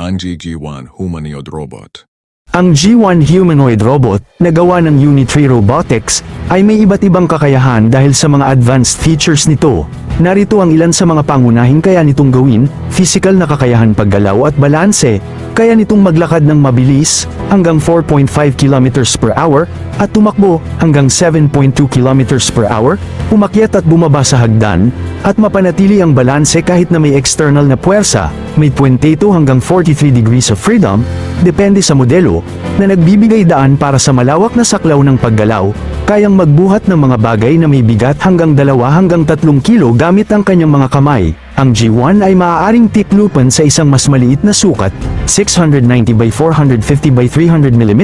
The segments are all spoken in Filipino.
ang G1 humanoid robot. Ang G1 humanoid robot na gawa ng Unitree Robotics ay may iba't ibang kakayahan dahil sa mga advanced features nito. Narito ang ilan sa mga pangunahing kaya nitong gawin: physical na kakayahan paggalaw at balanse, kaya nitong maglakad ng mabilis hanggang 4.5 kilometers per hour at tumakbo hanggang 7.2 kilometers per hour, umakyat at bumaba sa hagdan, at mapanatili ang balanse kahit na may external na puwersa. May 22 hanggang 43 degrees of freedom, depende sa modelo, na nagbibigay daan para sa malawak na saklaw ng paggalaw, kayang magbuhat ng mga bagay na may bigat hanggang 2 hanggang 3 kilo gamit ang kanyang mga kamay. Ang G1 ay maaaring tiklupan sa isang mas maliit na sukat, 690 by 450 by 300 mm,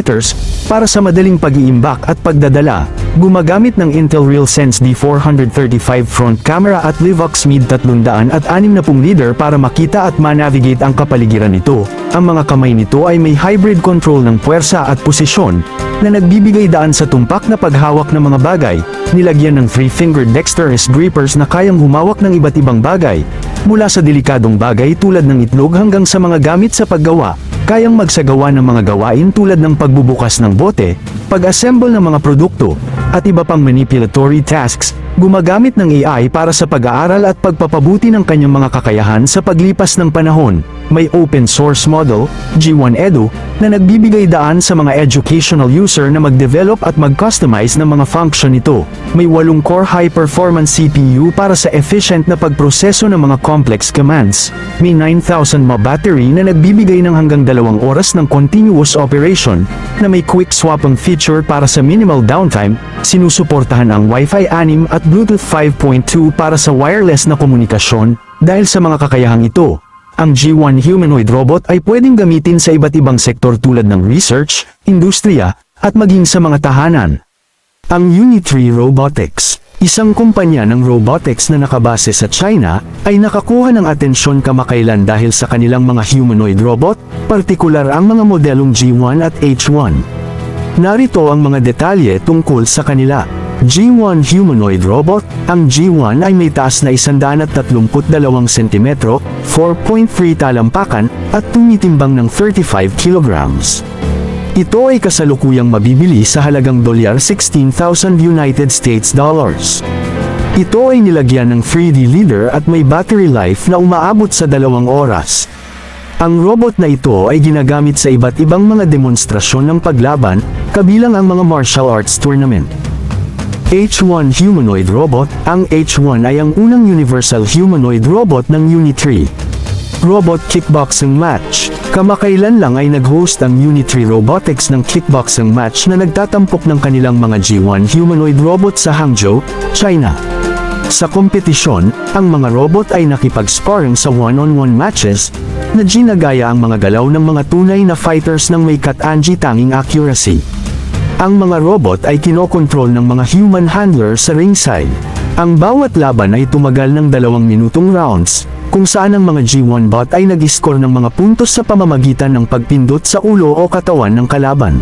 para sa madaling pag-iimbak at pagdadala. Gumagamit ng Intel RealSense D435 front camera at Livox Mid 360 leader para makita at manavigate ang kapaligiran nito. Ang mga kamay nito ay may hybrid control ng puwersa at posisyon, na nagbibigay daan sa tumpak na paghawak ng mga bagay. Nilagyan ng 3-fingered dexterous grippers na kayang humawak ng iba't ibang bagay, mula sa delikadong bagay tulad ng itlog hanggang sa mga gamit sa paggawa. Kayang magsagawa ng mga gawain tulad ng pagbubukas ng bote, pag-assemble ng mga produkto, at iba pang manipulatory tasks. Gumagamit ng AI para sa pag-aaral at pagpapabuti ng kanyang mga kakayahan sa paglipas ng panahon. May open source model, G1 Edu, na nagbibigay daan sa mga educational user na mag-develop at mag-customize ng mga function nito. May 8-core high-performance CPU para sa efficient na pagproseso ng mga complex commands. May 9,000 mAh battery na nagbibigay ng hanggang 2 oras ng continuous operation, na may quick swapping feature para sa minimal downtime. Sinusuportahan ang Wi-Fi 6 at Bluetooth 5.2 para sa wireless na komunikasyon. Dahil sa mga kakayahang ito, ang G1 humanoid robot ay pwedeng gamitin sa iba't ibang sektor tulad ng research, industriya, at maging sa mga tahanan. Ang Unitree Robotics, isang kumpanya ng robotics na nakabase sa China, ay nakakuha ng atensyon kamakailan dahil sa kanilang mga humanoid robot, partikular ang mga modelong G1 at H1. Narito ang mga detalye tungkol sa kanila. G1 humanoid robot. Ang G1 ay may taas na 132 cm, 4.3 talampakan, at tumitimbang ng 35 kilograms. Ito ay kasalukuyang mabibili sa halagang $16,000 United States dollars. Ito ay nilagyan ng 3D leader at may battery life na umaabot sa 2 oras. Ang robot na ito ay ginagamit sa iba't ibang mga demonstrasyon ng paglaban, kabilang ang mga martial arts tournament. H1 humanoid robot. Ang H1 ay ang unang universal humanoid robot ng Unitree Robot Kickboxing Match. Kamakailan lang ay nag-host ang Unitree Robotics ng kickboxing match na nagtatampok ng kanilang mga G1 humanoid robot sa Hangzhou, China. Sa kompetisyon, ang mga robot ay nakipag-sparring sa one-on-one matches, na ginagaya ang mga galaw ng mga tunay na fighters ng may katangi-tanging accuracy. Ang mga robot ay kinokontrol ng mga human handler sa ringside. Ang bawat laban ay tumagal ng 2 minutong rounds, kung saan ang mga G1 bot ay nag-score ng mga puntos sa pamamagitan ng pagpindot sa ulo o katawan ng kalaban.